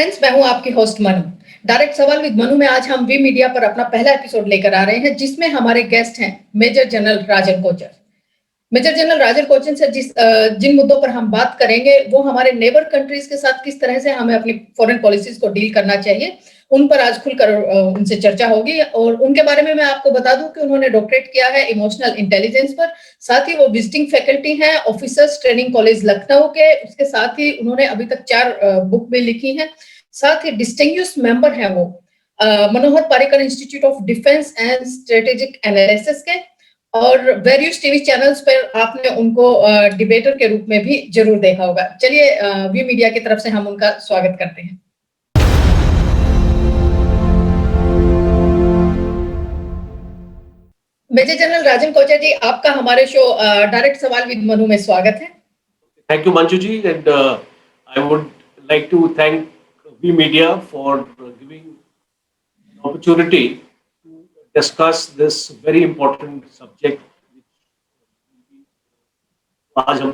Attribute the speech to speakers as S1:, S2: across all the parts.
S1: Friends, मैं हूं आपकी होस्ट मनु। डायरेक्ट सवाल विद मनु में आज हम वी मीडिया पर अपना पहला एपिसोड लेकर आ रहे हैं, जिसमें हमारे गेस्ट हैं मेजर जनरल राजन कोचर। मेजर जनरल राजन कोचर से जिन मुद्दों पर हम बात करेंगे वो हमारे नेबर कंट्रीज के साथ किस तरह से हमें अपनी फॉरेन पॉलिसीज को डील करना चाहिए, उन पर आज खुलकर उनसे चर्चा होगी। और उनके बारे में मैं आपको बता दूं कि उन्होंने डॉक्टरेट किया है इमोशनल इंटेलिजेंस पर। साथ ही वो विजिटिंग फैकल्टी हैं ऑफिसर्स ट्रेनिंग कॉलेज लखनऊ के। उसके साथ ही उन्होंने अभी तक 4 बुक भी लिखी हैं। साथ ही डिस्टिंग्विश्ड मेंबर हैं वो Manohar Parrikar institute of defence and strategic analysis के। और वेरियस टीवी चैनल्स पर आपने उनको डिबेटर के रूप में भी जरूर देखा होगा। चलिए वी मीडिया की तरफ से हम उनका स्वागत करते हैं। मेजर जनरल राजन कोचर जी, आपका हमारे शो डायरेक्ट सवाल विद मनु में स्वागत है।
S2: Thank you, Manju ji, and I would like to thank V Media for giving an opportunity to discuss this very important subject, आज हम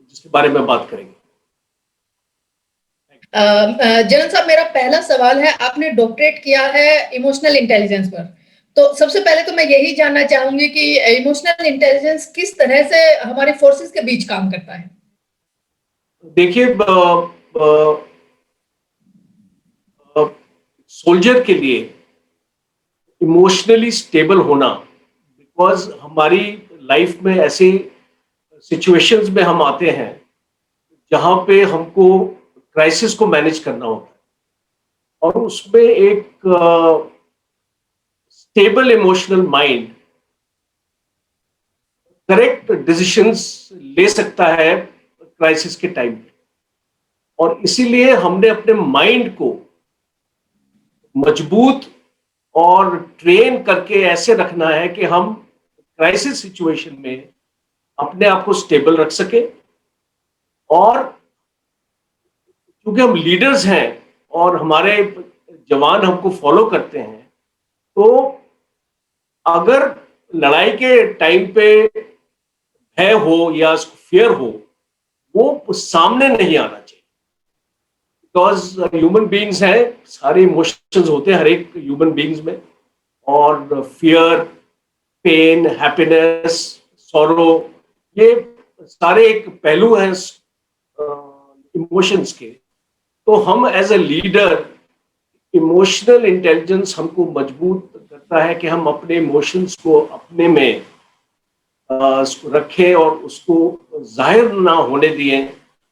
S2: जिसके बारे में बात करेंगे।
S1: जनरल साहब, मेरा पहला सवाल है, आपने डॉक्टरेट किया है इमोशनल इंटेलिजेंस पर, तो सबसे पहले तो मैं यही जानना चाहूंगी कि इमोशनल इंटेलिजेंस किस तरह से हमारे फोर्सेस के बीच काम करता है।
S2: देखिए, सोल्जर के लिए इमोशनली स्टेबल होना, बिकॉज हमारी लाइफ में ऐसे सिचुएशंस में हम आते हैं जहां पे हमको क्राइसिस को मैनेज करना होता है, और उसमें एक stable emotional mind correct decisions ले सकता है क्राइसिस के टाइम पे। और इसीलिए हमने अपने माइंड को मजबूत और ट्रेन करके ऐसे रखना है कि हम क्राइसिस सिचुएशन में अपने आप को स्टेबल रख सके। और क्योंकि हम लीडर्स हैं और हमारे जवान हमको फॉलो करते हैं, तो अगर लड़ाई के टाइम पे भय हो या फियर हो, वो सामने नहीं आना चाहिए। बिकॉज ह्यूमन बीइंग्स हैं, सारे इमोशंस होते हैं हर एक ह्यूमन बीइंग्स में, और फियर, पेन, हैप्पीनेस, सॉरो, ये सारे एक पहलू हैं इमोशंस के। तो हम as a leader, emotional intelligence हमको मजबूत करता है कि हम अपने इमोशंस को अपने में रखें और उसको जाहिर ना होने दिए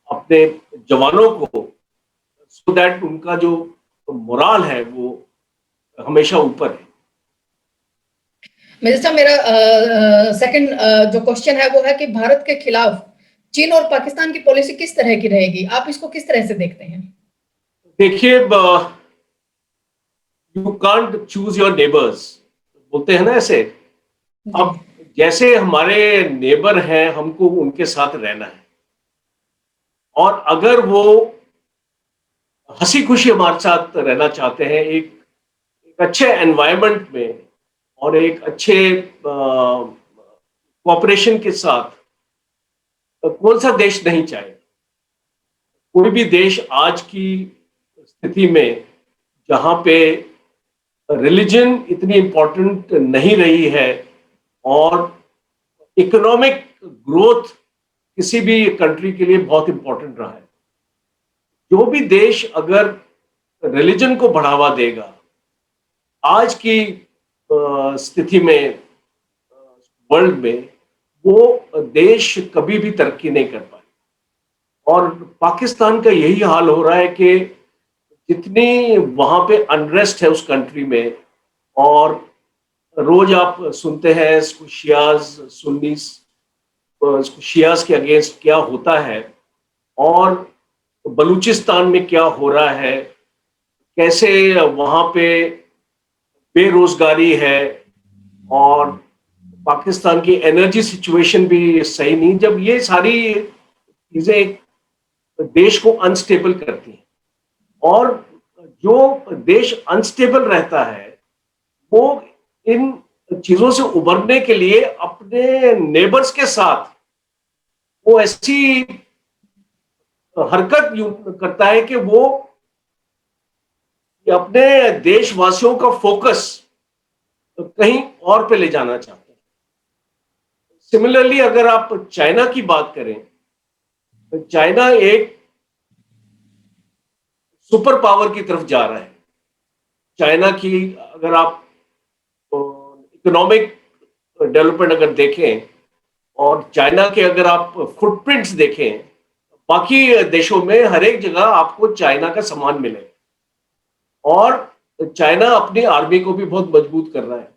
S2: अपने जवानों को, सो दैट उनका जो मोराल है वो हमेशा ऊपर है।
S1: मेजर साहब, मेरा सेकंड जो क्वेश्चन है वो है कि भारत के खिलाफ चीन और पाकिस्तान की पॉलिसी किस तरह की रहेगी, आप इसको किस तरह से देखते हैं?
S2: देखिए, you can't choose your neighbours, बोलते हैं ना ऐसे। अब जैसे हमारे नेबर हैं, हमको उनके साथ रहना है, और अगर वो हंसी खुशी हमारे साथ रहना चाहते हैं, एक अच्छे एनवायरनमेंट में और एक अच्छे कोऑपरेशन के साथ, कौन सा देश नहीं चाहे? कोई भी देश आज की स्थिति में जहां पे रिलीजन इतनी इंपॉर्टेंट नहीं रही है और इकोनॉमिक ग्रोथ किसी भी कंट्री के लिए बहुत इंपॉर्टेंट रहा है, जो भी देश अगर रिलीजन को बढ़ावा देगा आज की स्थिति में वर्ल्ड में, वो देश कभी भी तरक्की नहीं कर पाए। और पाकिस्तान का यही हाल हो रहा है कि जितनी वहां पे अनरेस्ट है उस कंट्री में, और रोज आप सुनते हैं शियाज सुन्नीस, शियाज के अगेंस्ट क्या होता है, और बलूचिस्तान में क्या हो रहा है, कैसे वहां पे बेरोजगारी है, और पाकिस्तान की एनर्जी सिचुएशन भी सही नहीं। जब ये सारी चीजें देश को अनस्टेबल करती हैं, और जो देश अनस्टेबल रहता है वो इन चीजों से उबरने के लिए अपने नेबर्स के साथ वो ऐसी हरकत करता है कि वो कि अपने देशवासियों का फोकस कहीं और पे ले जाना चाहते हैं। सिमिलरली अगर आप चाइना की बात करें, तो चाइना एक सुपर पावर की तरफ जा रहा है। चाइना की अगर आप इकोनॉमिक डेवलपमेंट अगर देखें और चाइना के अगर आप फुटप्रिंट्स देखें, बाकी देशों में हर एक जगह आपको चाइना का सामान मिलेगा और चाइना अपनी आर्मी को भी बहुत मजबूत कर रहा है।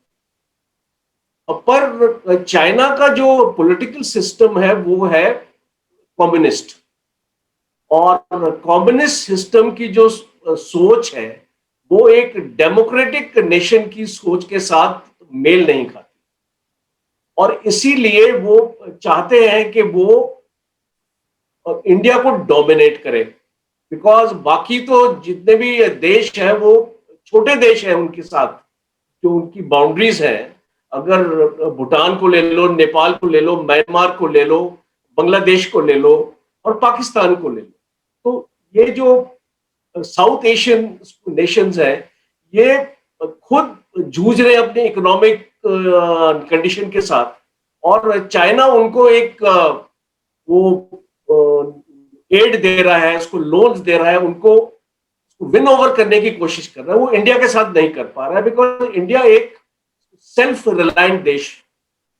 S2: पर चाइना का जो पॉलिटिकल सिस्टम है वो है कम्युनिस्ट, और कम्युनिस्ट सिस्टम की जो सोच है वो एक डेमोक्रेटिक नेशन की सोच के साथ मेल नहीं खाती, और इसीलिए वो चाहते हैं कि वो इंडिया को डोमिनेट करे। बिकॉज बाकी तो जितने भी देश हैं वो छोटे देश हैं उनके साथ, जो उनकी बाउंड्रीज हैं। अगर भूटान को ले लो, नेपाल को ले लो, म्यांमार को ले लो, बांग्लादेश को ले लो और पाकिस्तान को ले लो, तो ये जो साउथ एशियन नेशंस हैं ये खुद जूझ रहे हैं अपने इकोनॉमिक कंडीशन के साथ, और चाइना उनको एक वो एड दे रहा है, उसको लोन्स दे रहा है, उनको विन ओवर करने की कोशिश कर रहा है। वो इंडिया के साथ नहीं कर पा रहा है, बिकॉज इंडिया एक सेल्फ रिलायंट देश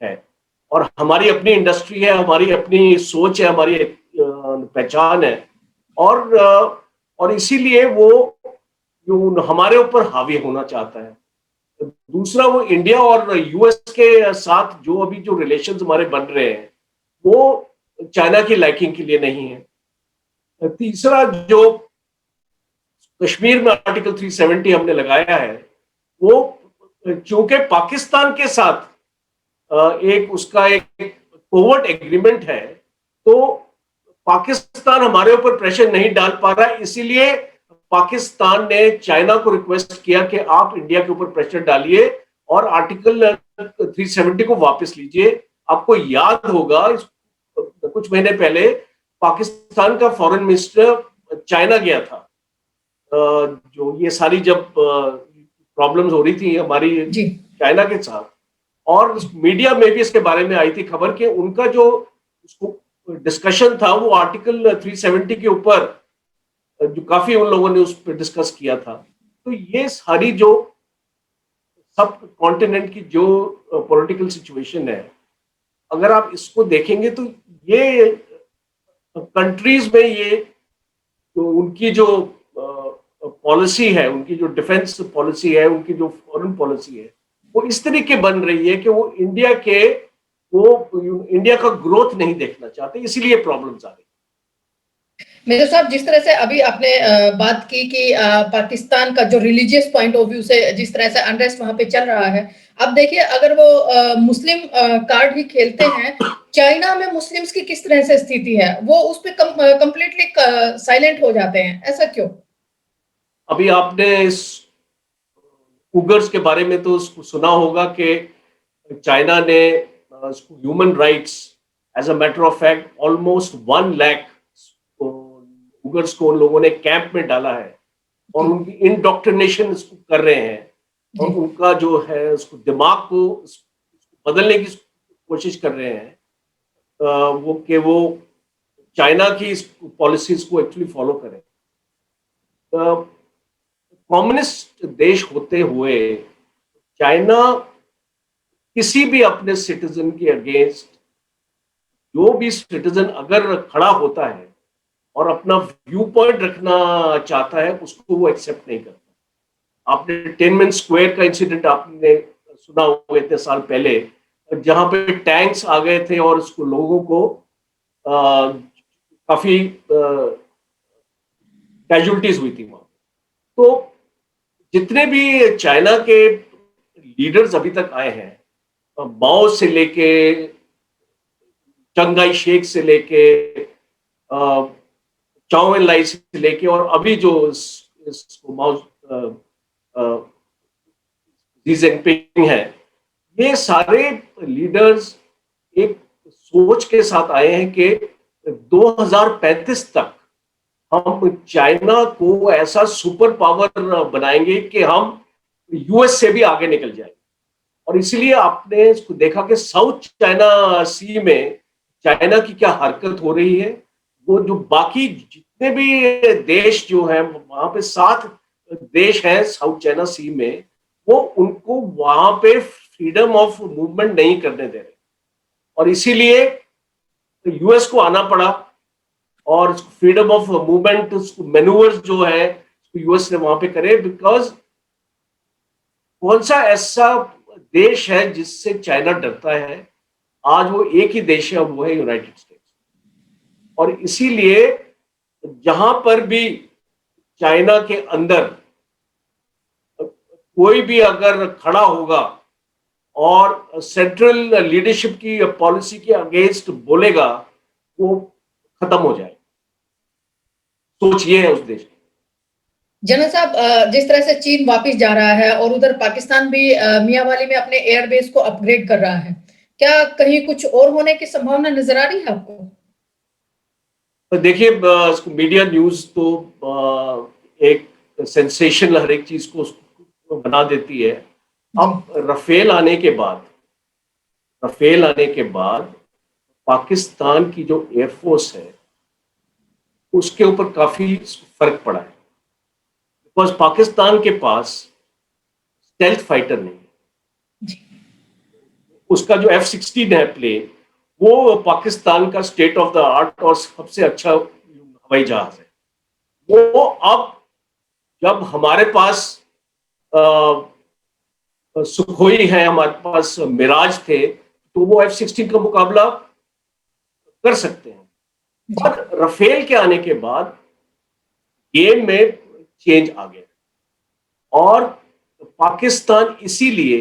S2: है और हमारी अपनी इंडस्ट्री है, हमारी अपनी सोच है, हमारी पहचान है, और इसीलिए वो जो हमारे ऊपर हावी होना चाहता है। दूसरा, वो इंडिया और यूएस के साथ जो अभी जो रिलेशंस हमारे बन रहे हैं वो चाइना की लाइकिंग के लिए नहीं है। तीसरा, जो कश्मीर में आर्टिकल 370 हमने लगाया है वो चूंकि पाकिस्तान के साथ एक उसका एक कोवर्ट एग्रीमेंट है, तो पाकिस्तान हमारे ऊपर प्रेशर नहीं डाल पा रहा है, इसीलिए पाकिस्तान ने चाइना को रिक्वेस्ट किया कि आप इंडिया के ऊपर प्रेशर डालिए और आर्टिकल 370 को वापस लीजिए। आपको याद होगा कुछ महीने पहले पाकिस्तान का फॉरेन मिनिस्टर चाइना गया था, जो ये सारी जब प्रॉब्लम्स हो रही थी हमारी चाइना के साथ, और मीडिया में भी इसके बारे में आई थी खबर कि उनका जो डिस्कशन था वो आर्टिकल 370 के ऊपर, जो काफी उन लोगों ने उस पर डिस्कस किया था। तो ये सारी जो सब कॉन्टिनेंट की जो पॉलिटिकल सिचुएशन है, अगर आप इसको देखेंगे तो ये कंट्रीज में ये तो उनकी जो पॉलिसी है, उनकी जो डिफेंस पॉलिसी है, उनकी जो फॉरेन पॉलिसी है, वो इस तरीके बन रही है कि वो इंडिया का ग्रोथ नहीं देखना चाहते, इसीलिए प्रॉब्लम्स आ रही है।
S1: मेजर साहब, जिस तरह से अभी आपने बात की कि पाकिस्तान का जो रिलीजियस पॉइंट ऑफ व्यू से जिस तरह से अनरेस्ट वहां पे चल रहा है, अब देखिए अगर वो मुस्लिम कार्ड ही खेलते हैं, चाइना में मुस्लिम्स की किस तरह से स्थिति है, वो उस पर कंप्लीटली साइलेंट हो जाते हैं, ऐसा क्यों?
S2: अभी आपने इस उगर्स के बारे में तो सुना होगा कि चाइना ने human rights as a matter of fact almost 1 lakh Uyghurs को उन लोगों ने कैंप में डाला है और उनकी इंडोक्ट्रिनेशन कर रहे हैं, और उनका जो है उसको दिमाग को बदलने की कोशिश कर रहे हैं, वो चाइना की पॉलिसीज को एक्चुअली फॉलो करें। कम्युनिस्ट देश होते हुए चाइना किसी भी अपने सिटीजन के अगेंस्ट, जो भी सिटीजन अगर खड़ा होता है और अपना व्यू पॉइंट रखना चाहता है, उसको वो एक्सेप्ट नहीं करता। आपने टिएनमेन स्क्वायर का इंसिडेंट आपने सुना होगा इतने साल पहले, जहां पे टैंक्स आ गए थे और उसको लोगों को काफी कैजुअलिटीज हुई थी वहां। तो जितने भी चाइना के लीडर्स अभी तक आए हैं, माओ से लेके चंगाई शेख से लेके चाओ एन लाई से लेके और अभी जो माओ शी जिनपिंग है, ये सारे लीडर्स एक सोच के साथ आए हैं कि 2035 तक हम चाइना को ऐसा सुपर पावर बनाएंगे कि हम यूएस से भी आगे निकल जाएंगे। और इसीलिए आपने इसको देखा कि साउथ चाइना सी में चाइना की क्या हरकत हो रही है। वो जो बाकी जितने भी देश जो हैं वहां पे 7 देश हैं साउथ चाइना सी में, वो उनको वहां पे फ्रीडम ऑफ मूवमेंट नहीं करने दे रहे। और इसीलिए यूएस को आना पड़ा और फ्रीडम ऑफ मूवमेंट मैन्यूवर्स जो है यूएस ने वहां पे करे। बिकॉज कौन सा ऐसा देश है जिससे चाइना डरता है? आज वो एक ही देश है और वो है यूनाइटेड स्टेट्स। और इसीलिए जहां पर भी चाइना के अंदर कोई भी अगर खड़ा होगा और सेंट्रल लीडरशिप की पॉलिसी के अगेंस्ट बोलेगा, वो खत्म हो जाए। सोच ये है उस देश की।
S1: जनरल साहब, जिस तरह से चीन वापस जा रहा है और उधर पाकिस्तान भी मियांवाली में अपने एयरबेस को अपग्रेड कर रहा है, क्या कहीं कुछ और होने की संभावना नजर आ रही है आपको?
S2: तो देखिए, मीडिया न्यूज तो एक सेंसेशन हर एक चीज को बना देती है। अब राफेल आने के बाद पाकिस्तान की जो एयरफोर्स है उसके ऊपर काफी फर्क पड़ा है। बिकॉज पाकिस्तान के पास स्टेल्थ फाइटर नहीं है। उसका जो F-16 है प्लेन, वो पाकिस्तान का स्टेट ऑफ द आर्ट और सबसे अच्छा हवाई जहाज है। वो अब जब हमारे पास सुखोई है, हमारे पास मिराज थे, तो वो F-16 का मुकाबला कर सकते हैं। पर राफेल के आने के बाद गेम में चेंज आ गया और पाकिस्तान इसीलिए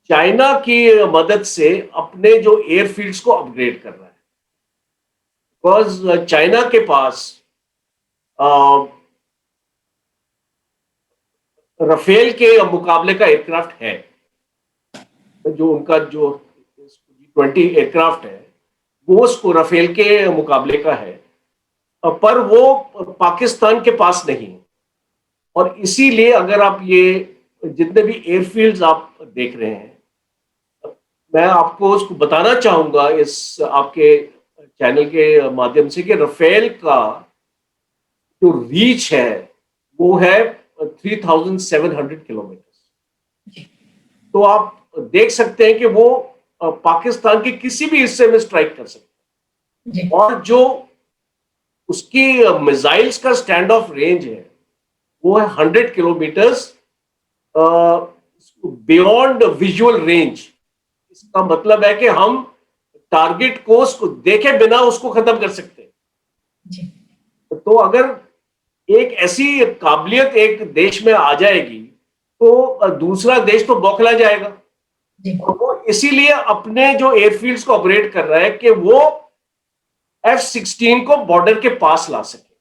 S2: चाइना की मदद से अपने जो एयरफील्ड्स को अपग्रेड कर रहा है। बिकॉज चाइना के पास राफेल के मुकाबले का एयरक्राफ्ट है। जो उनका जो G20 एयरक्राफ्ट है वो उसको राफेल के मुकाबले का है, पर वो पाकिस्तान के पास नहीं है। और इसीलिए अगर आप ये जितने भी एयरफील्ड्स आप देख रहे हैं, मैं आपको उसको बताना चाहूंगा इस आपके चैनल के माध्यम से कि राफेल का जो रीच है वो है 3,700 किलोमीटर। तो आप देख सकते हैं कि वो पाकिस्तान के किसी भी हिस्से में स्ट्राइक कर सकते हैं। और जो उसकी मिसाइल्स का स्टैंड ऑफ रेंज है वो है 100 किलोमीटर्स बियॉन्ड विजुअल रेंज। इसका मतलब है कि हम टारगेट को उसको देखे बिना उसको खत्म कर सकते हैं। तो अगर एक ऐसी काबिलियत एक देश में आ जाएगी तो दूसरा देश तो बौखला जाएगा। और वो इसीलिए अपने जो एयरफील्ड्स को अपग्रेड कर रहा है कि वो F-16 को बॉर्डर के पास ला सके।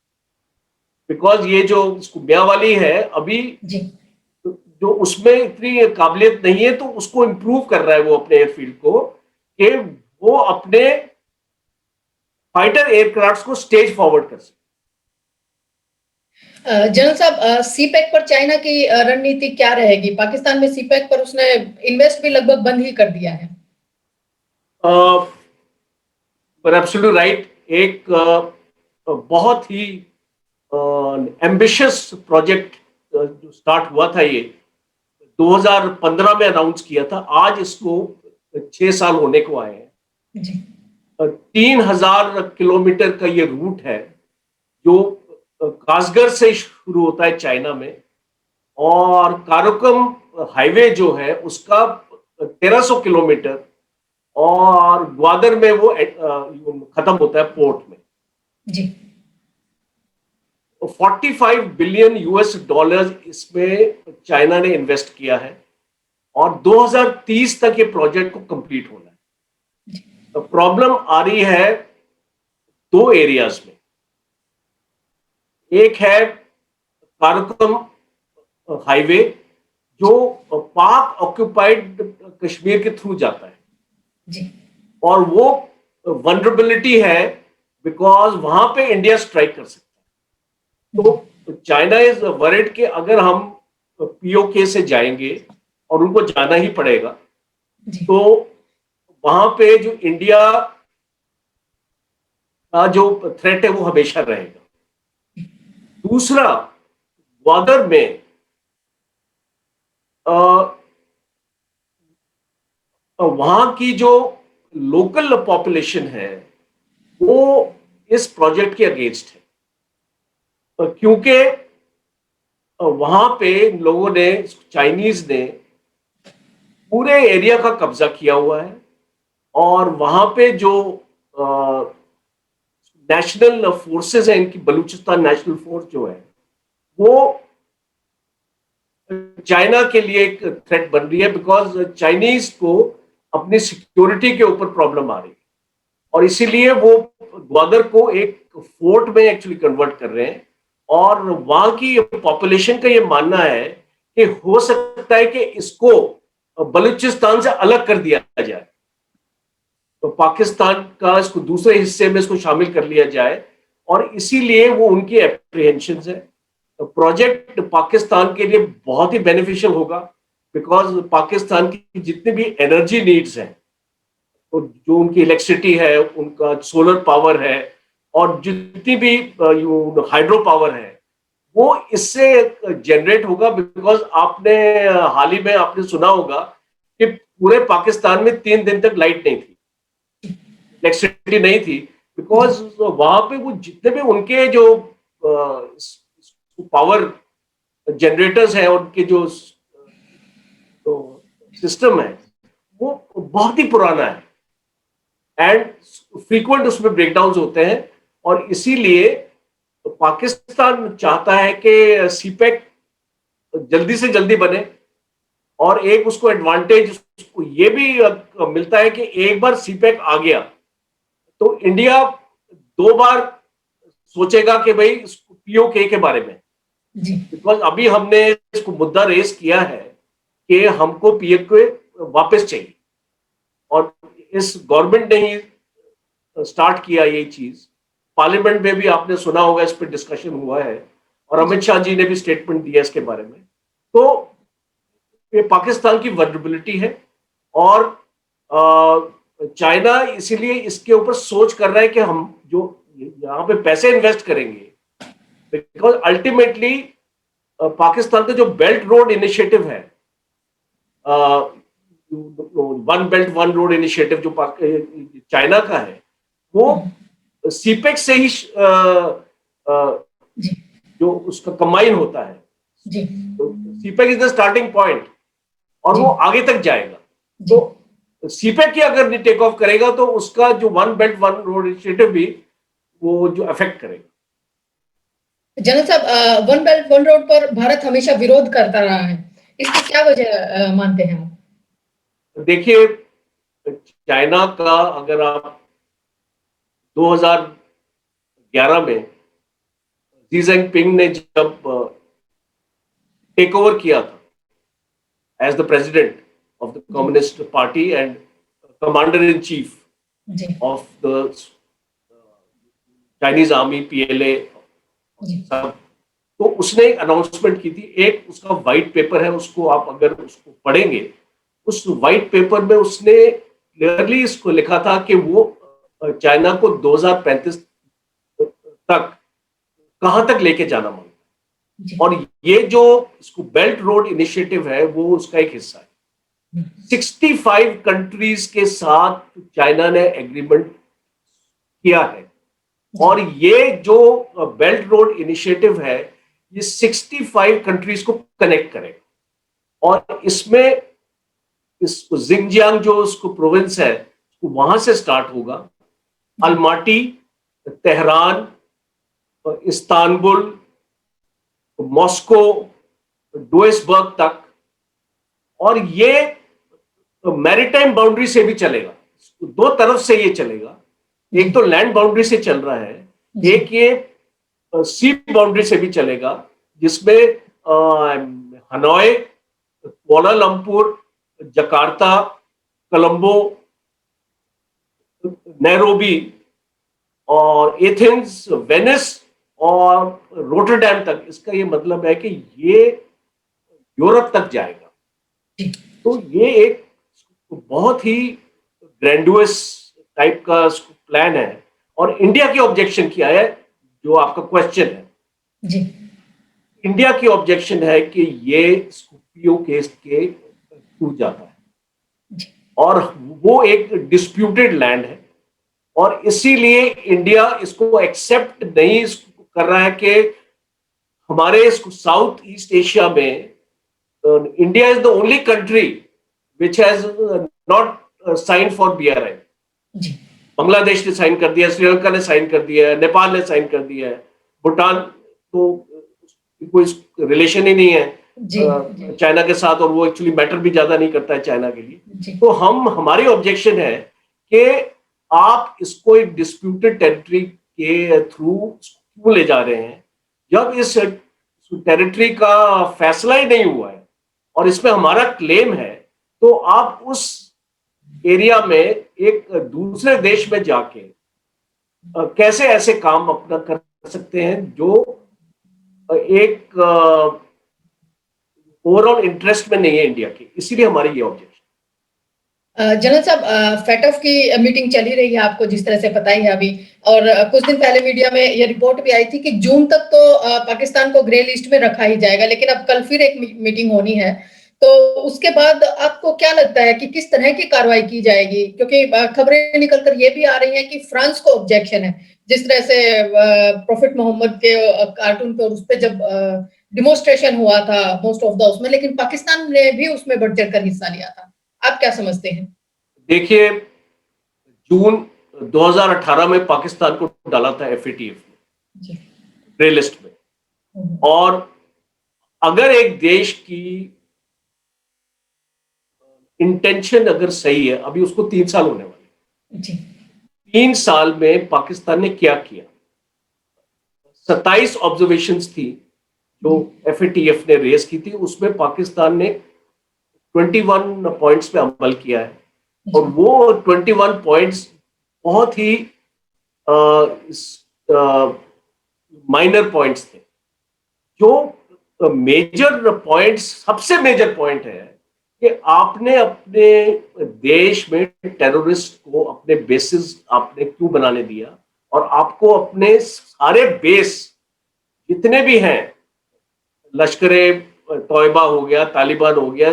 S2: बिकॉज ये जो मियांवाली है अभी जो उसमें इतनी काबिलियत नहीं है, तो उसको इंप्रूव कर रहा है वो अपने एयरफील्ड को कि वो अपने फाइटर एयरक्राफ्ट को स्टेज फॉरवर्ड कर सके।
S1: जनरल साहब, सीपैक पर चाइना की रणनीति क्या रहेगी? पाकिस्तान में सीपैक पर उसने इन्वेस्ट भी लगभग बंद ही कर दिया है।
S2: पर एब्सोल्यूट राइट। एक बहुत ही एम्बिशियस प्रोजेक्ट जो स्टार्ट हुआ था, ये 2015 में अनाउंस किया था। आज इसको 6 साल होने को आए हैं। 3,000 किलोमीटर का ये रूट है जो कासगढ़ से शुरू होता है चाइना में, और काराकोरम हाईवे जो है उसका 1300 किलोमीटर, और ग्वादर में वो खत्म होता है पोर्ट में। 45 बिलियन US$ इसमें चाइना ने इन्वेस्ट किया है और 2030 तक ये प्रोजेक्ट को कंप्लीट होना है। तो प्रॉब्लम आ रही है 2 एरियाज में। एक है काराकोरम हाईवे जो पाक ऑक्युपाइड कश्मीर के थ्रू जाता है, और वो वनरेबिलिटी है बिकॉज वहां पे इंडिया स्ट्राइक कर सकता है। तो चाइना इज वरिड कि अगर हम पीओके से जाएंगे और उनको जाना ही पड़ेगा,
S1: जी
S2: तो वहां पे जो इंडिया का जो थ्रेट है वो हमेशा रहेगा। दूसरा, ग्वादर में वहां की जो लोकल पॉपुलेशन है वो इस प्रोजेक्ट के अगेंस्ट है, क्योंकि वहां पे लोगों ने, चाइनीज ने पूरे एरिया का कब्जा किया हुआ है। और वहां पे जो नेशनल फोर्सेस है इनकी, बलूचिस्तान नेशनल फोर्स जो है वो चाइना के लिए एक थ्रेट बन रही है, बिकॉज चाइनीज को अपनी सिक्योरिटी के ऊपर प्रॉब्लम आ रही है और इसीलिए वो ग्वादर को एक फोर्ट में एक्चुअली कन्वर्ट कर रहे हैं। और वहां की पॉपुलेशन का ये मानना है कि हो सकता है कि इसको बलूचिस्तान से अलग कर दिया जाए, तो पाकिस्तान का इसको दूसरे हिस्से में इसको शामिल कर लिया जाए, और इसीलिए वो उनकी एप्रीहेंशन है। तो प्रोजेक्ट पाकिस्तान के लिए बहुत ही बेनिफिशियल होगा, बिकॉज पाकिस्तान की जितनी भी एनर्जी नीड्स हैं, तो जो उनकी इलेक्ट्रिसिटी है, उनका सोलर पावर है, और जितनी भी हाइड्रो पावर है, वो इससे जनरेट होगा। बिकॉज आपने हाल ही में आपने सुना होगा कि पूरे पाकिस्तान में 3 दिन तक लाइट नहीं थी, इलेक्ट्रिसिटी नहीं थी, बिकॉज वहां पे वो जितने भी उनके जो पावर जनरेटर्स हैं, उनके जो सिस्टम है वो बहुत ही पुराना है एंड फ्रीक्वेंट उसमें ब्रेकडाउन होते हैं। और इसीलिए पाकिस्तान चाहता है कि सीपेक जल्दी से जल्दी बने, और एक उसको एडवांटेज उसको ये भी मिलता है कि एक बार सीपेक आ गया तो इंडिया 2 बार सोचेगा कि भाई पीओके के बारे में,
S1: जी
S2: बिकॉज अभी हमने इसको मुद्दा रेस किया है कि हमको पीओके वापस चाहिए, और इस गवर्नमेंट ने ही स्टार्ट किया ये चीज। पार्लियामेंट में भी आपने सुना होगा, इस पर डिस्कशन हुआ है, और अमित शाह जी ने भी स्टेटमेंट दिया इसके बारे में। तो ये पाकिस्तान की वल्नरेबिलिटी है, और चाइना इसीलिए इसके ऊपर सोच कर रहा है कि हम जो यहाँ पे पैसे इन्वेस्ट करेंगे, बिकॉज अल्टीमेटली पाकिस्तान का जो बेल्ट रोड इनिशिएटिव है, one belt one road initiative जो चाइना का है, वो सीपेक से ही
S1: जी
S2: जो उसका कंबाइन होता है।
S1: जी
S2: तो CPEC is the starting point, और
S1: जी
S2: वो आगे तक जाएगा।
S1: जी
S2: तो सीपेक की अगर नहीं टेक ऑफ करेगा तो उसका जो one belt one road initiative भी वो जो अफेक्ट करेगा।
S1: जनरल साहब, वन बेल्ट वन रोड पर भारत हमेशा विरोध करता रहा है, इसकी क्या वजह मानते हैं आप?
S2: देखिए, चाइना का अगर आप 2011 में शी जिनपिंग ने जब टेक ओवर किया था as the president of the communist party and commander in chief
S1: Xi
S2: of the Chinese army, PLA
S1: जी
S2: सब, तो उसने एक अनाउंसमेंट की थी। एक उसका व्हाइट पेपर है, उसको आप अगर उसको पढ़ेंगे, उस व्हाइट पेपर में उसने क्लियरली इसको लिखा था कि वो चाइना को 2035 तक कहां तक लेके जाना मांगता है,
S1: जी
S2: और ये जो इसको बेल्ट रोड इनिशिएटिव है वो उसका एक हिस्सा है। 65 कंट्रीज के साथ चाइना ने एग्रीमेंट किया है, और ये जो बेल्ट रोड इनिशिएटिव है ये 65 कंट्रीज को कनेक्ट करेगा, और इसमें इसको जिंगजियांग जो उसको प्रोविंस है वहां से स्टार्ट होगा, अलमाटी, तेहरान, इस्तांबुल, मॉस्को, डुएसबर्ग तक, और ये मैरीटाइम बाउंड्री से भी चलेगा। 2 तरफ से ये चलेगा, एक तो लैंड बाउंड्री से चल रहा है, एक ये सी बाउंड्री से भी चलेगा, जिसमें Hanoi, Kuala Lumpur, Jakarta, Colombo, Nairobi और एथेंस, वेनिस और रोटरडैम तक, इसका ये मतलब है कि ये यूरोप तक जाएगा।
S1: जी
S2: तो ये एक बहुत ही ग्रैंडुअस टाइप का प्लान है। और इंडिया की ऑब्जेक्शन क्या है, जो आपका क्वेश्चन है,
S1: जी
S2: इंडिया की ऑब्जेक्शन है कि ये स्कॉर्पियो केस के टूट जाता है
S1: जी
S2: और वो एक डिस्प्यूटेड लैंड है, और इसीलिए इंडिया इसको एक्सेप्ट नहीं कर रहा है कि हमारे साउथ ईस्ट एशिया में India is the only country which has not sign for BRI।
S1: जी
S2: बांग्लादेश ने साइन कर दिया, श्रीलंका ने साइन कर दिया है, नेपाल ने साइन कर दिया है, भूटान तो कोई रिलेशन ही नहीं है
S1: जी जी
S2: चाइना के साथ, और वो एक्चुअली मैटर भी ज्यादा नहीं करता है चाइना के लिए।
S1: जी
S2: तो हमारी ऑब्जेक्शन है कि आप इसको एक डिस्प्यूटेड टेरिटरी के थ्रू क्यों ले जा रहे हैं, जब इस टेरिटरी का फैसला ही नहीं हुआ है और इसमें हमारा क्लेम है। तो आप उस एरिया में एक दूसरे देश में जाके कैसे ऐसे काम अपना कर सकते हैं जो एक ओवरऑल इंटरेस्ट में नहीं है इंडिया की, इसीलिए हमारी ये ऑब्जेक्शन।
S1: जनरल साहब, फेटफ की मीटिंग चली रही है, आपको जिस तरह से पता ही है अभी, और कुछ दिन पहले मीडिया में ये रिपोर्ट भी आई थी कि जून तक तो पाकिस्तान को ग्रे लिस्ट में रखा ही जाएगा, लेकिन अब कल फिर एक मीटिंग होनी है। तो उसके बाद आपको क्या लगता है कि किस तरह की कार्रवाई की जाएगी? क्योंकि खबरें निकलकर ये भी आ रही हैं कि फ्रांस को ऑब्जेक्शन है, जिस तरह से प्रॉफिट मोहम्मद के कार्टून पे और उस पे जब डिमोन्स्ट्रेशन हुआ था मोस्ट ऑफ द उसमें, लेकिन पाकिस्तान ने भी उसमें बढ़ चढ़ कर हिस्सा लिया था। आप क्या समझते हैं?
S2: देखिए, जून 2018 में पाकिस्तान को डाला था FATF में, ग्रे लिस्ट में। और अगर एक देश की इंटेंशन अगर सही है, अभी उसको 3 साल होने वाले,
S1: जी
S2: 3 साल में पाकिस्तान ने क्या किया? 27 ऑब्जर्वेशंस थी जो FATF ने रेज की थी, उसमें पाकिस्तान ने 21 पॉइंट्स पे अमल किया है। और वो 21 पॉइंट्स बहुत ही माइनर पॉइंट्स थे। जो मेजर पॉइंट्स, सबसे मेजर पॉइंट है कि आपने अपने देश में टेररिस्ट को अपने बेसिस आपने क्यों बनाने दिया, और आपको अपने सारे बेस जितने भी हैं, लश्करे तोयबा हो गया, तालिबान हो गया,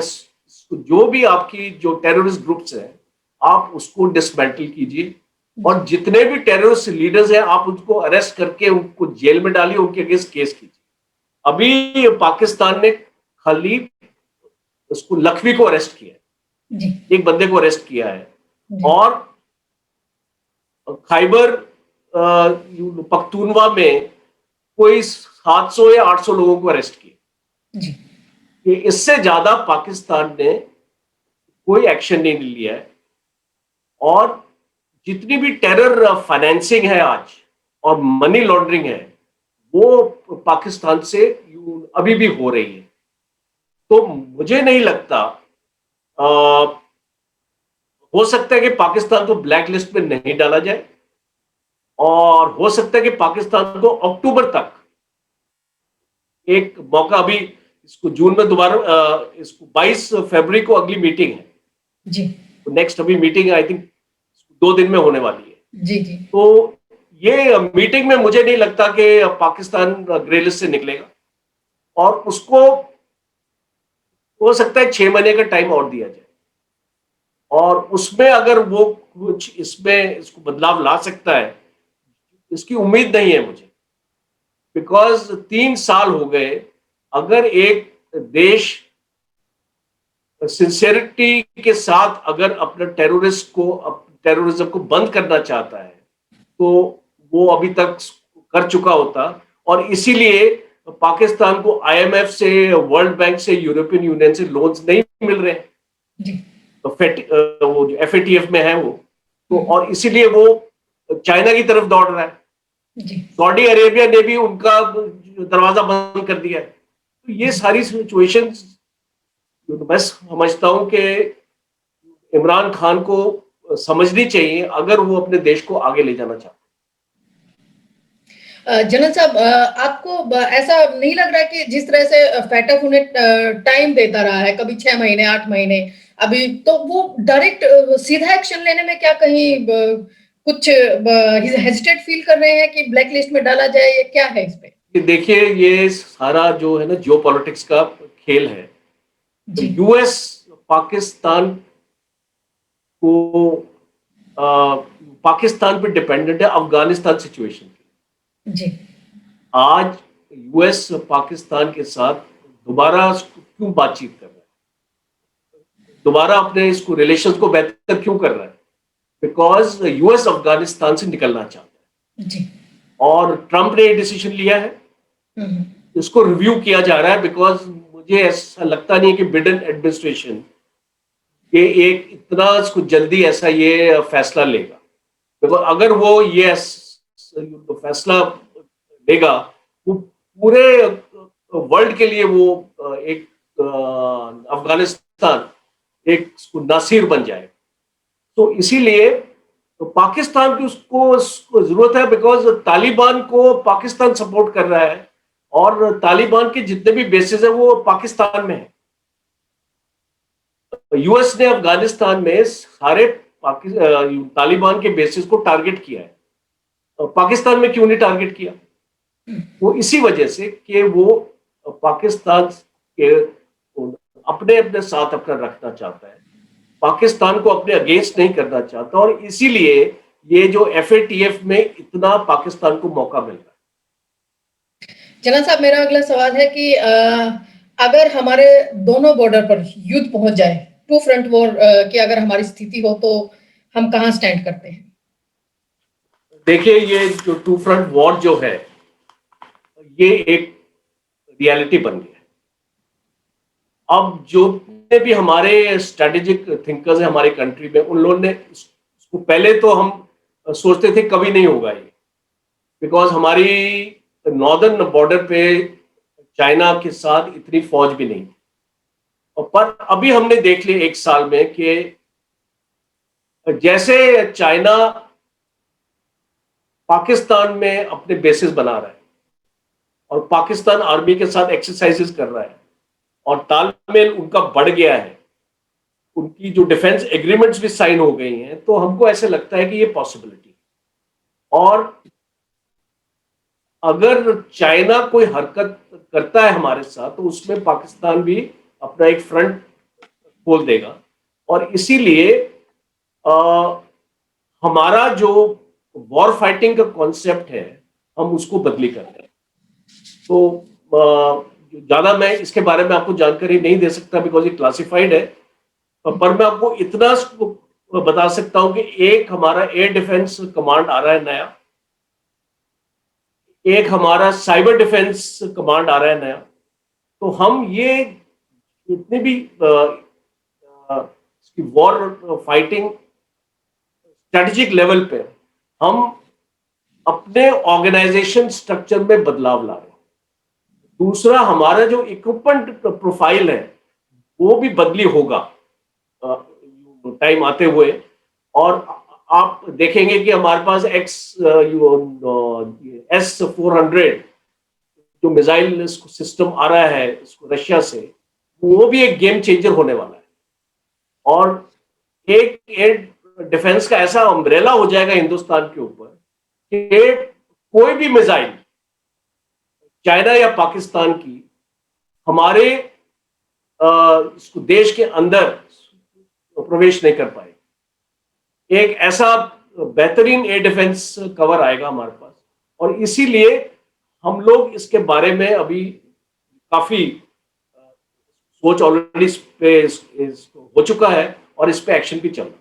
S2: जो भी आपकी जो टेररिस्ट ग्रुप्स हैं, आप उसको डिसमेंटल कीजिए, और जितने भी टेररिस्ट लीडर्स हैं आप उनको अरेस्ट करके उनको जेल में डालिए, उनके अगेंस्ट केस कीजिए। अभी पाकिस्तान ने खाली उसको लखवी को अरेस्ट किया है,
S1: जी
S2: एक बंदे को अरेस्ट किया है,
S1: जी
S2: और खैबर पख्तूनवा में कोई 700 या 800 लोगों को अरेस्ट किया।
S1: जी
S2: कि इससे ज्यादा पाकिस्तान ने कोई एक्शन नहीं लिया है। और जितनी भी टेरर फाइनेंसिंग है आज और मनी लॉन्ड्रिंग है, वो पाकिस्तान से अभी भी हो रही है। तो मुझे नहीं लगता, हो सकता है कि पाकिस्तान को ब्लैक लिस्ट में नहीं डाला जाए, और हो सकता है कि पाकिस्तान को अक्टूबर तक एक मौका, अभी इसको जून में दोबारा, इसको 22 फरवरी को अगली मीटिंग है
S1: जी
S2: तो नेक्स्ट अभी मीटिंग आई थिंक 2 दिन में होने वाली है।
S1: जी जी
S2: तो ये मीटिंग में मुझे नहीं लगता कि पाकिस्तान ग्रे लिस्ट से निकलेगा, और उसको हो सकता है 6 महीने का टाइम और दिया जाए, और उसमें अगर वो कुछ इसमें इसको बदलाव ला सकता है, इसकी उम्मीद नहीं है मुझे। बिकॉज 3 साल हो गए, अगर एक देश सिंसियरिटी के साथ अगर अपने टेररिज्म को बंद करना चाहता है, तो वो अभी तक कर चुका होता। और इसीलिए पाकिस्तान को IMF से, वर्ल्ड बैंक से, यूरोपियन यूनियन से लोन्स नहीं मिल रहे हैं,
S1: जी
S2: तो वो जो FATF में है वो, तो और इसीलिए वो चाइना की तरफ दौड़ रहा है।
S1: जी
S2: सऊदी अरेबिया ने भी उनका दरवाजा बंद कर दिया है। तो ये सारी सिचुएशंस मैं समझता हूं कि इमरान खान को समझनी चाहिए, अगर वो अपने देश को आगे ले जाना चाहते
S1: जनरल साहब, आपको ऐसा नहीं लग रहा है कि जिस तरह से फैटफ उन्हें टाइम देता रहा है, कभी 6 महीने 8 महीने, अभी तो वो डायरेक्ट सीधा एक्शन लेने में क्या कहीं कुछ हेजिटेट फील कर रहे हैं कि ब्लैक लिस्ट में डाला जाए, या क्या है इस पे?
S2: देखिए, ये सारा जो है ना जियो पॉलिटिक्स का खेल है।
S1: जी
S2: यूएस पाकिस्तान को पाकिस्तान पे डिपेंडेंट है अफगानिस्तान सिचुएशन की।
S1: जी
S2: आज यूएस पाकिस्तान के साथ दोबारा क्यों बातचीत कर रहा है, दोबारा अपने इसको रिलेशंस को बेहतर क्यों कर रहा है? बिकॉज यूएस अफगानिस्तान से निकलना चाहता है
S1: जी।
S2: और ट्रंप ने डिसीजन लिया है,
S1: हम्म,
S2: इसको रिव्यू किया जा रहा है। बिकॉज मुझे ऐसा लगता नहीं है कि बिडेन एडमिनिस्ट्रेशन ये एक इतना इसको जल्दी ऐसा ये फैसला लेगा। बिकॉज अगर वो ये फैसला लेगा, वो पूरे वर्ल्ड के लिए वो एक अफगानिस्तान एक नासिर बन जाए। तो इसीलिए तो पाकिस्तान की उसको जरूरत है, बिकॉज तालिबान को पाकिस्तान सपोर्ट कर रहा है और तालिबान के जितने भी बेसिस है वो पाकिस्तान में है। यूएस ने अफगानिस्तान में सारे तालिबान के बेसिस को टारगेट किया है। पाकिस्तान में क्यों नहीं टारगेट किया? वो इसी वजह से कि वो पाकिस्तान के अपने अपने साथ अपना रखना चाहता है, पाकिस्तान को अपने अगेंस्ट नहीं करना चाहता, और इसीलिए ये जो एफएटीएफ में इतना पाकिस्तान को मौका मिल रहा है।
S1: जना साहब, मेरा अगला सवाल है कि अगर हमारे दोनों बॉर्डर पर युद्ध पहुंच जाए, टू फ्रंट वॉर की अगर हमारी स्थिति हो, तो हम कहां स्टैंड करते हैं?
S2: देखिए, ये जो टू फ्रंट वॉर जो है ये एक रियलिटी बन गया है। अब जो भी हमारे स्ट्रेटेजिक थिंकर्स हैं हमारे कंट्री में, उन लोगों ने इसको पहले तो हम सोचते थे कभी नहीं होगा ये, बिकॉज हमारी नॉर्दर्न बॉर्डर पे चाइना के साथ इतनी फौज भी नहीं थी। पर अभी हमने देख लिया एक साल में कि जैसे चाइना पाकिस्तान में अपने बेसिस बना रहा है और पाकिस्तान आर्मी के साथ एक्सरसाइजेस कर रहा है और तालमेल उनका बढ़ गया है, उनकी जो डिफेंस एग्रीमेंट्स भी साइन हो गई हैं, तो हमको ऐसे लगता है कि ये पॉसिबिलिटी। और अगर चाइना कोई हरकत करता है हमारे साथ, तो उसमें पाकिस्तान भी अपना एक फ्रंट खोल देगा। और इसीलिए हमारा जो वॉर फाइटिंग का कॉन्सेप्ट है, हम उसको बदली कर रहे हैं। तो ज्यादा मैं इसके बारे में आपको जानकारी नहीं दे सकता बिकॉज ये क्लासिफाइड है, पर मैं आपको इतना बता सकता हूं कि एक हमारा एयर डिफेंस कमांड आ रहा है नया, एक हमारा साइबर डिफेंस कमांड आ रहा है नया। तो हम ये जितने भी वॉर फाइटिंग स्ट्रेटेजिक लेवल पे हम अपने ऑर्गेनाइजेशन स्ट्रक्चर में बदलाव ला रहे हैं। दूसरा, हमारा जो इक्विपमेंट प्रोफाइल है वो भी बदली होगा टाइम आते हुए। और आप देखेंगे कि हमारे पास S-400 जो मिसाइल सिस्टम आ रहा है रशिया से, वो भी एक गेम चेंजर होने वाला है। और एक एयर डिफेंस का ऐसा अम्ब्रेला हो जाएगा हिंदुस्तान के ऊपर कि कोई भी मिसाइल चाइना या पाकिस्तान की हमारे देश के अंदर प्रवेश नहीं कर पाए। एक ऐसा बेहतरीन एयर डिफेंस कवर आएगा हमारे पास, और इसीलिए हम लोग इसके बारे में अभी काफी सोच ऑलरेडी इस पे हो चुका है और इस पे एक्शन भी चल रहा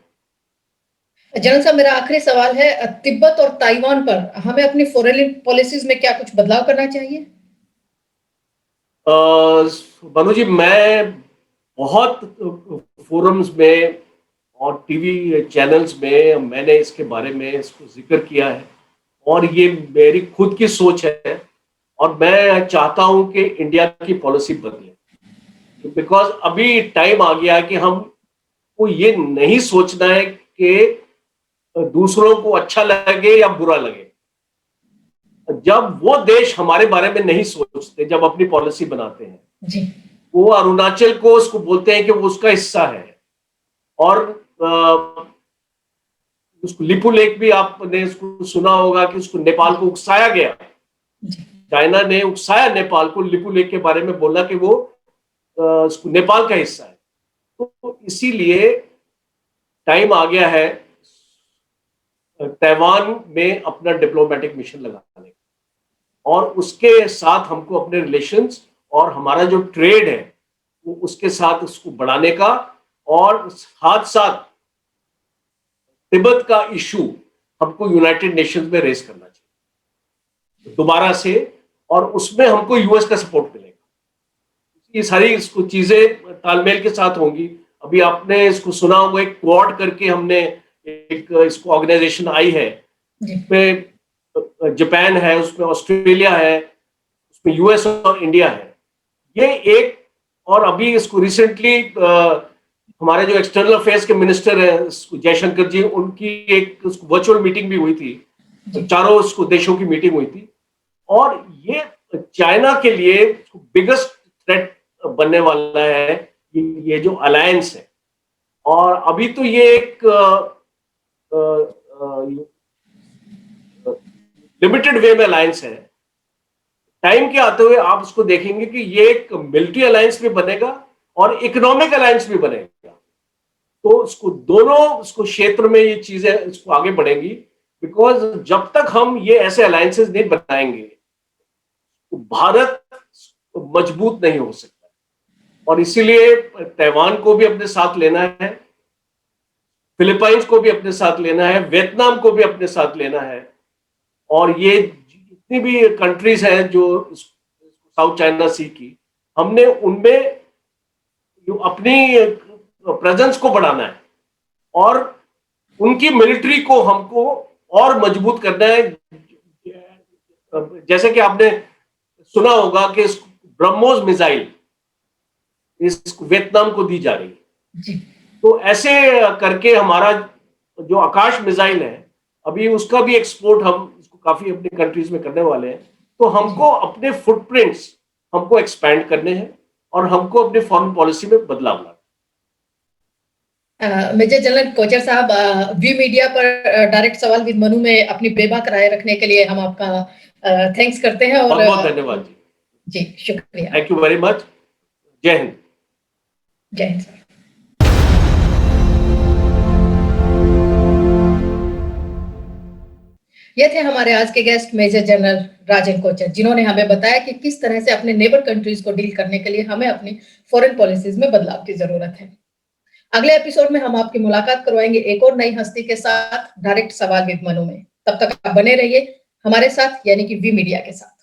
S2: है।
S1: जनरल साहब, मेरा आखिरी सवाल है, तिब्बत और ताइवान पर हमें अपनी फॉरेन पॉलिसीज में क्या कुछ बदलाव करना चाहिए?
S2: मनु जी, मैं बहुत फोरम्स में और टीवी चैनल्स में मैंने इसके बारे में इसको जिक्र किया है, और ये मेरी खुद की सोच है। और मैं चाहता हूं कि इंडिया की पॉलिसी बदले, बिकॉज अभी टाइम आ गया है कि हमको ये नहीं सोचना है कि दूसरों को अच्छा लगे या बुरा लगे। जब वो देश हमारे बारे में नहीं सोचते, जब अपनी पॉलिसी बनाते हैं,
S1: जी
S2: वो अरुणाचल को उसको बोलते हैं कि वो उसका हिस्सा है। और उसको लिपू लेक भी आपने उसको सुना होगा कि उसको नेपाल को उकसाया गया,
S1: जी
S2: चाइना ने उकसाया नेपाल को लिपू लेक के बारे में, बोला कि वो उसको नेपाल का हिस्सा है। तो इसीलिए टाइम आ गया है ताइवान में अपना डिप्लोमेटिक मिशन लगाने का, और उसके साथ हमको अपने रिलेशंस और हमारा जो ट्रेड है वो उसके साथ उसको बढ़ाने का, और साथ साथ तिब्बत का इशू हमको यूनाइटेड नेशंस में रेस करना चाहिए दोबारा से, और उसमें हमको यूएस का सपोर्ट मिलेगा। ये सारी इसको चीजें तालमेल के साथ होंगी। अभी आपने इसको सुना होगा, एक क्वाड करके हमने एक इसको ऑर्गेनाइजेशन आई है, उसमें जापान है, उसमें ऑस्ट्रेलिया है, उसमें यूएस और इंडिया है। ये एक, और अभी इसको रिसेंटली हमारे जो एक्सटर्नल अफेयर्स के मिनिस्टर हैं जयशंकर जी, उनकी एक वर्चुअल मीटिंग भी हुई थी, चारों उसको देशों की मीटिंग हुई थी। और ये चाइना के लिए बिगेस्ट थ्रेट बनने वाला है ये जो अलायंस है। और अभी तो ये एक लिमिटेड वे में अलायंस है। टाइम के आते हुए आप उसको देखेंगे कि ये एक मिलिट्री अलायंस भी बनेगा और इकोनॉमिक अलायंस भी बनेगा। तो उसको दोनों उसको क्षेत्र में ये चीजें इसको आगे बढ़ेंगी, बिकॉज जब तक हम ये ऐसे अलायंसेस नहीं बनाएंगे तो भारत मजबूत नहीं हो सकता। और इसीलिए ताइवान को भी अपने साथ लेना है, फिलीपाइंस को भी अपने साथ लेना है, वियतनाम को भी अपने साथ लेना है, और ये जितनी भी कंट्रीज हैं जो साउथ चाइना सी की, हमने उनमें जो अपनी प्रेजेंस को बढ़ाना है और उनकी मिलिट्री को हमको और मजबूत करना है। जैसे कि आपने सुना होगा कि ब्रह्मोस मिसाइल इस वियतनाम को दी जा रही है
S1: जी
S2: तो ऐसे करके हमारा जो आकाश मिसाइल है अभी उसका भी एक्सपोर्ट हम इसको काफी अपनी कंट्रीज में करने वाले हैं। तो हमको अपने फुटप्रिंट्स हमको एक्सपैंड करने हैं और हमको अपने फॉरेन पॉलिसी में बदलाव लाना।
S1: मेजर जनरल कोचर साहब, वी मीडिया पर डायरेक्ट सवाल विद मनु में अपनी बेबाक राय रखने के लिए हम आपका थैंक्स करते हैं। और
S2: बहुत बहुत धन्यवाद
S1: जी शुक्रिया।
S2: Thank you very much. जय हिंद।
S1: जय हिंद सर। ये थे हमारे आज के गेस्ट मेजर जनरल राजन कोचर, जिन्होंने हमें बताया कि किस तरह से अपने नेबर कंट्रीज को डील करने के लिए हमें अपनी फॉरेन पॉलिसीज में बदलाव की जरूरत है। अगले एपिसोड में हम आपकी मुलाकात करवाएंगे एक और नई हस्ती के साथ डायरेक्ट सवाल विद मनु में। तब तक आप बने रहिए हमारे साथ, यानी कि वी मीडिया के साथ।